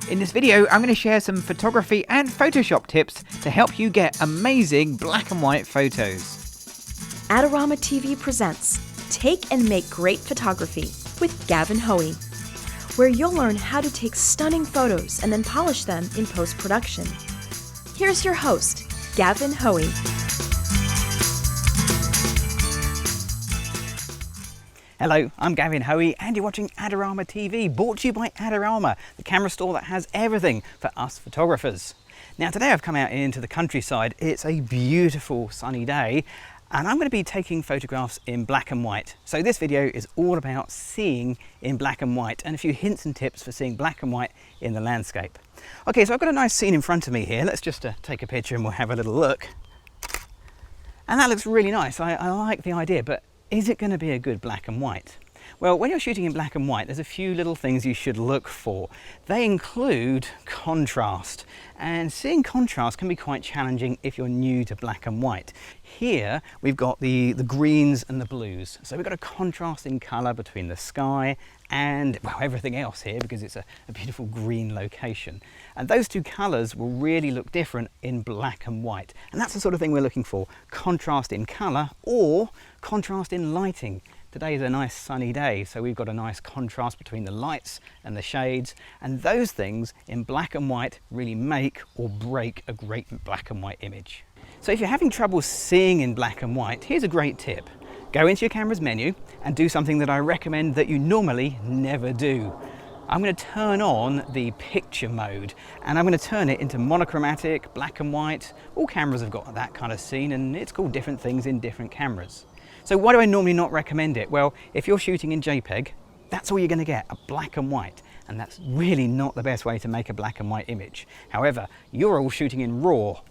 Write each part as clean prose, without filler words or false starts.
In this video, I'm going to share some photography and Photoshop tips to help you get amazing black and white photos. Adorama TV presents Take and Make Great Photography with Gavin Hoey, where you'll learn how to take stunning photos and then polish them in post-production. Here's your host, Gavin Hoey. Hello, I'm Gavin Hoey and you're watching Adorama TV, brought to you by Adorama, the camera store that has everything for us photographers. Now today I've come out into the countryside. It's a beautiful sunny day and I'm going to be taking photographs in black and white. So this video is all about seeing in black and white and a few hints and tips for seeing black and white in the landscape. Okay, so I've got a nice scene in front of me here. Let's just take a picture and we'll have a little look. And that looks really nice. I like the idea, but is it going to be a good black and white? Well, when you're shooting in black and white, there's a few little things you should look for. They include contrast, and seeing contrast can be quite challenging if you're new to black and white. Here we've got the greens and the blues, so we've got a contrast in colour between the sky and, well, everything else here, because it's a beautiful green location. And those two colours will really look different in black and white, and that's the sort of thing we're looking for: contrast in colour or contrast in lighting. Today is a nice sunny day, so we've got a nice contrast between the lights and the shades, and those things in black and white really make or break a great black and white image. So if you're having trouble seeing in black and white, here's a great tip. Go into your camera's menu and do something that I recommend that you normally never do. I'm going to turn on the picture mode and I'm going to turn it into monochromatic, black and white. All cameras have got that kind of scene and it's called different things in different cameras. So why do I normally not recommend it? Well, if you're shooting in JPEG, that's all you're going to get, a black and white. And that's really not the best way to make a black and white image. However, you're all shooting in RAW,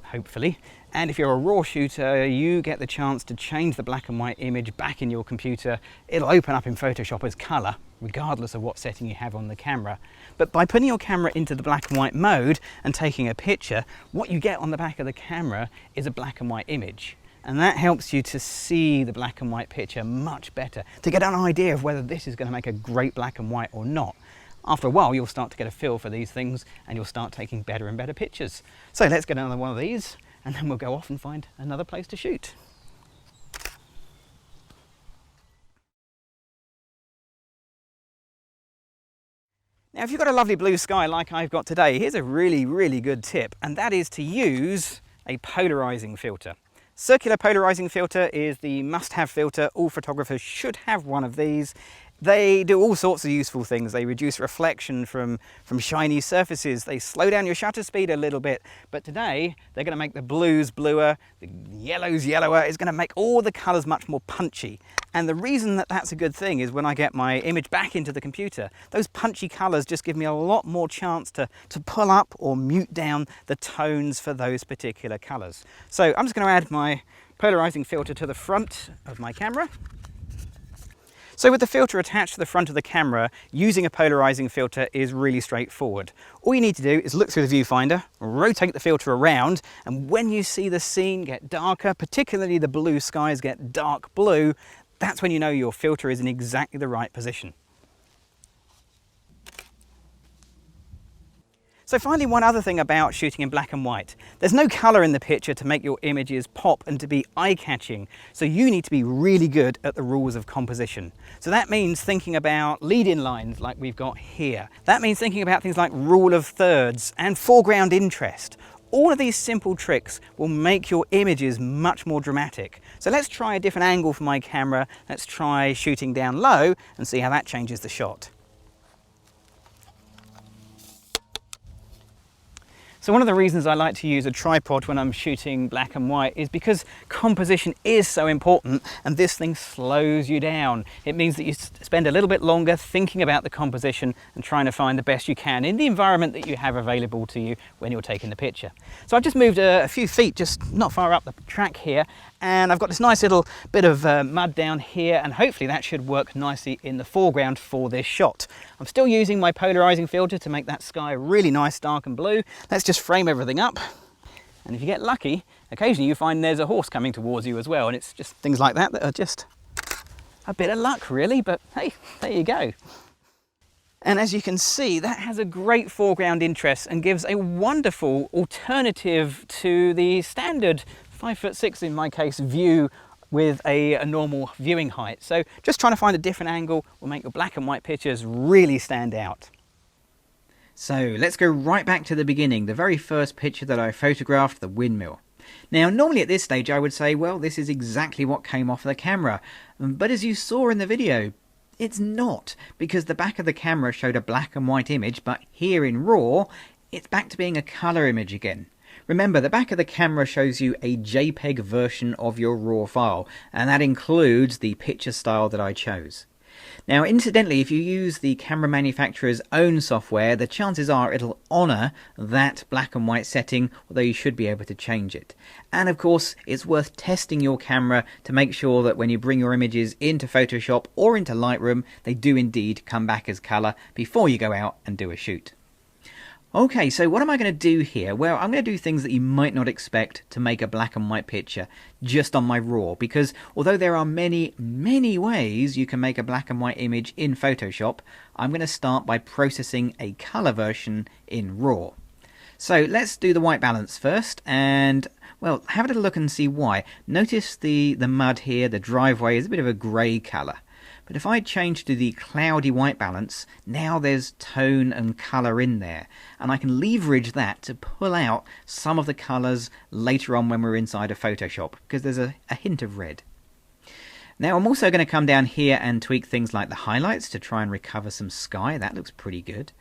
hopefully. And if you're a RAW shooter, you get the chance to change the black and white image back in your computer. It'll open up in Photoshop as colour, regardless of what setting you have on the camera. But by putting your camera into the black and white mode and taking a picture, what you get on the back of the camera is a black and white image. And that helps you to see the black and white picture much better, to get an idea of whether this is going to make a great black and white or not. After a while, you'll start to get a feel for these things and you'll start taking better and better pictures. So let's get another one of these and then we'll go off and find another place to shoot. Now, if you've got a lovely blue sky like I've got today, here's a really, really good tip, and that is to use a polarizing filter. Circular polarizing filter is the must-have filter. All photographers should have one of these. They do all sorts of useful things. They reduce reflection from shiny surfaces. They slow down your shutter speed a little bit. But today, they're going to make the blues bluer, the yellows yellower. It's going to make all the colours much more punchy. And the reason that that's a good thing is when I get my image back into the computer, those punchy colours just give me a lot more chance to pull up or mute down the tones for those particular colours. So I'm just going to add my polarizing filter to the front of my camera. So with the filter attached to the front of the camera, using a polarizing filter is really straightforward. All you need to do is look through the viewfinder, rotate the filter around, and when you see the scene get darker, particularly the blue skies get dark blue, that's when you know your filter is in exactly the right position. So finally, one other thing about shooting in black and white. There's no colour in the picture to make your images pop and to be eye-catching. So you need to be really good at the rules of composition. So that means thinking about lead-in lines like we've got here. That means thinking about things like rule of thirds and foreground interest. All of these simple tricks will make your images much more dramatic. So let's try a different angle for my camera. Let's try shooting down low and see how that changes the shot. So one of the reasons I like to use a tripod when I'm shooting black and white is because composition is so important and this thing slows you down. It means that you spend a little bit longer thinking about the composition and trying to find the best you can in the environment that you have available to you when you're taking the picture. So I've just moved a few feet, just not far up the track here, and I've got this nice little bit of mud down here, and hopefully that should work nicely in the foreground for this shot. I'm still using my polarizing filter to make that sky really nice, dark and blue. Let's just frame everything up, and if you get lucky, occasionally you find there's a horse coming towards you as well, and it's just things like that that are just a bit of luck really, but hey, there you go. And as you can see, that has a great foreground interest and gives a wonderful alternative to the standard 5'6" in my case view with a normal viewing height. So just trying to find a different angle will make your black and white pictures really stand out. So let's go right back to the beginning, the very first picture that I photographed, the windmill. Now normally at this stage I would say, well, this is exactly what came off the camera, but as you saw in the video, it's not, because the back of the camera showed a black and white image, but here in RAW, it's back to being a colour image again. Remember, the back of the camera shows you a JPEG version of your RAW file, and that includes the picture style that I chose. Now, incidentally, if you use the camera manufacturer's own software, the chances are it'll honour that black and white setting, although you should be able to change it. And of course, it's worth testing your camera to make sure that when you bring your images into Photoshop or into Lightroom, they do indeed come back as colour before you go out and do a shoot. Okay, so what am I going to do here? Well, I'm going to do things that you might not expect to make a black and white picture just on my RAW, because although there are many ways you can make a black and white image in Photoshop, I'm going to start by processing a colour version in RAW. So let's do the white balance first, and well, have a little look and see why. Notice the mud here, the driveway is a bit of a grey colour. But if I change to the cloudy white balance, now there's tone and colour in there. And I can leverage that to pull out some of the colours later on when we're inside of Photoshop, because there's a hint of red. Now I'm also going to come down here and tweak things like the highlights to try and recover some sky. That looks pretty good.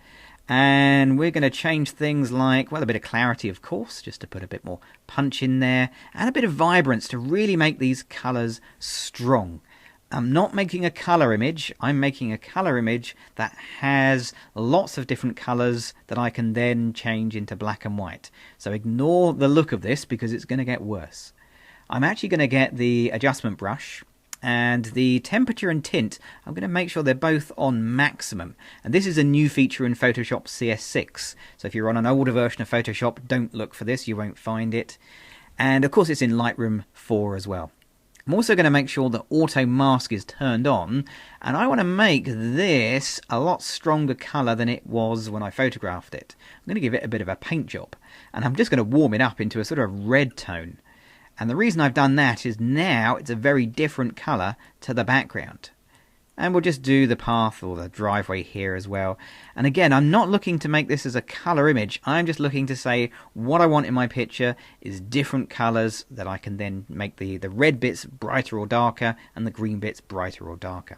And we're going to change things like, well, a bit of clarity, of course, just to put a bit more punch in there, and a bit of vibrance to really make these colours strong. I'm not making a colour image, I'm making a colour image that has lots of different colours that I can then change into black and white. So ignore the look of this because it's going to get worse. I'm actually going to get the adjustment brush, and the temperature and tint, I'm going to make sure they're both on maximum. And this is a new feature in Photoshop CS6. So if you're on an older version of Photoshop, don't look for this, you won't find it. And of course it's in Lightroom 4 as well. I'm also going to make sure that auto mask is turned on, and I want to make this a lot stronger colour than it was when I photographed it. I'm going to give it a bit of a paint job, and I'm just going to warm it up into a sort of red tone. And the reason I've done that is now it's a very different colour to the background. And we'll just do the path or the driveway here as well. And again, I'm not looking to make this as a colour image. I'm just looking to say what I want in my picture is different colours that I can then make the red bits brighter or darker and the green bits brighter or darker.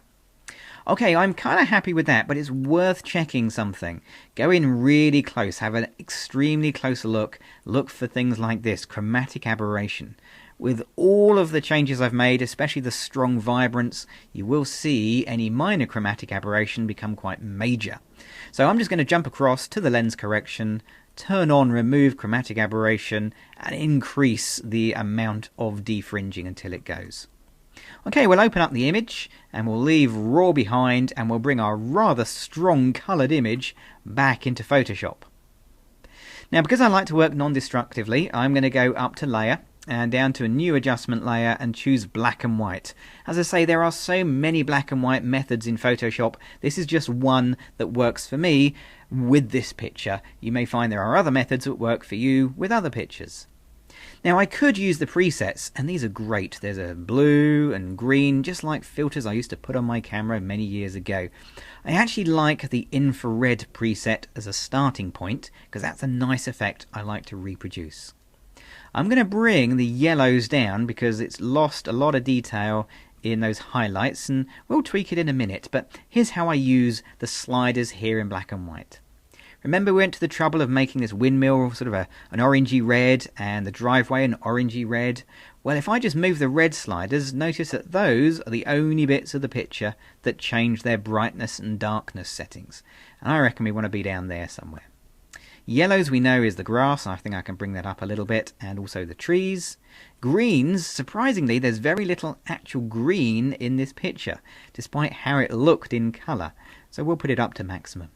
Okay, I'm kind of happy with that, but it's worth checking something. Go in really close, have an extremely close look. Look for things like this, chromatic aberration. With all of the changes I've made, especially the strong vibrance, you will see any minor chromatic aberration become quite major. So I'm just going to jump across to the lens correction, turn on remove chromatic aberration, and increase the amount of defringing until it goes. Okay, we'll open up the image and we'll leave RAW behind, and we'll bring our rather strong coloured image back into Photoshop. Now, because I like to work non-destructively, I'm going to go up to Layer and down to a new adjustment layer and choose black and white. As I say, there are so many black and white methods in Photoshop. This is just one that works for me with this picture. You may find there are other methods that work for you with other pictures. Now I could use the presets, and these are great. There's a blue and green, just like filters I used to put on my camera many years ago. I actually like the infrared preset as a starting point because that's a nice effect I like to reproduce. I'm going to bring the yellows down because it's lost a lot of detail in those highlights, and we'll tweak it in a minute, but here's how I use the sliders here in black and white. Remember we went to the trouble of making this windmill sort of an orangey red and the driveway an orangey red? Well, if I just move the red sliders, notice that those are the only bits of the picture that change their brightness and darkness settings. And I reckon we want to be down there somewhere. Yellows we know is the grass. I think I can bring that up a little bit, and also the trees. Greens, surprisingly, there's very little actual green in this picture, despite how it looked in colour. So we'll put it up to maximum.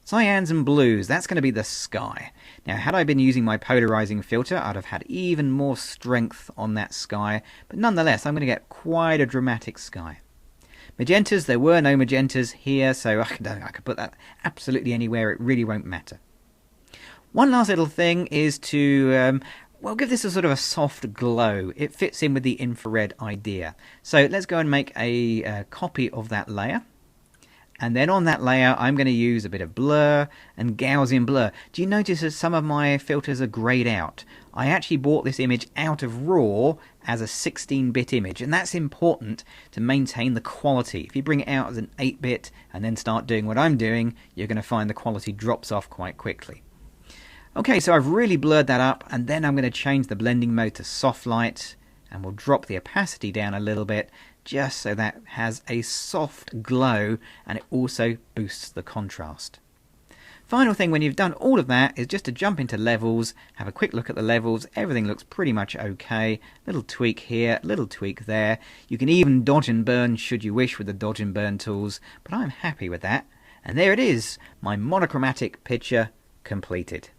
Cyans and blues, that's going to be the sky. Now, had I been using my polarizing filter, I'd have had even more strength on that sky, but nonetheless, I'm going to get quite a dramatic sky. Magentas, there were no magentas here, so I could put that absolutely anywhere. It really won't matter. One last little thing is to, well, give this a sort of a soft glow. It fits in with the infrared idea. So let's go and make a copy of that layer. And then on that layer, I'm going to use a bit of blur and Gaussian blur. Do you notice that some of my filters are grayed out? I actually bought this image out of RAW as a 16-bit image, and that's important to maintain the quality. If you bring it out as an 8-bit and then start doing what I'm doing, you're going to find the quality drops off quite quickly. Okay, so I've really blurred that up, and then I'm going to change the blending mode to soft light, and we'll drop the opacity down a little bit, just so that has a soft glow, and it also boosts the contrast. Final thing when you've done all of that is just to jump into levels, have a quick look at the levels. Everything looks pretty much okay. Little tweak here, little tweak there. You can even dodge and burn should you wish with the dodge and burn tools, but I'm happy with that. And there it is, my monochromatic picture completed.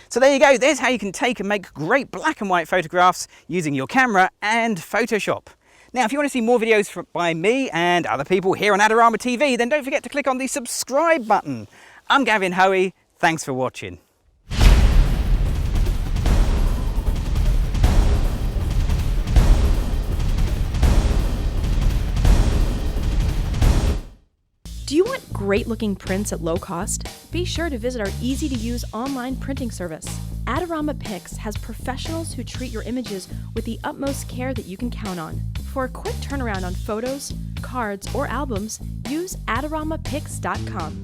So there you go, there's how you can take and make great black and white photographs using your camera and Photoshop. Now, if you want to see more videos by me and other people here on Adorama TV, then don't forget to click on the subscribe button. I'm Gavin Hoey, thanks for watching. Do you want great looking prints at low cost? Be sure to visit our easy to use online printing service. Adorama Pix has professionals who treat your images with the utmost care that you can count on. For a quick turnaround on photos, cards, or albums, use AdoramaPix.com.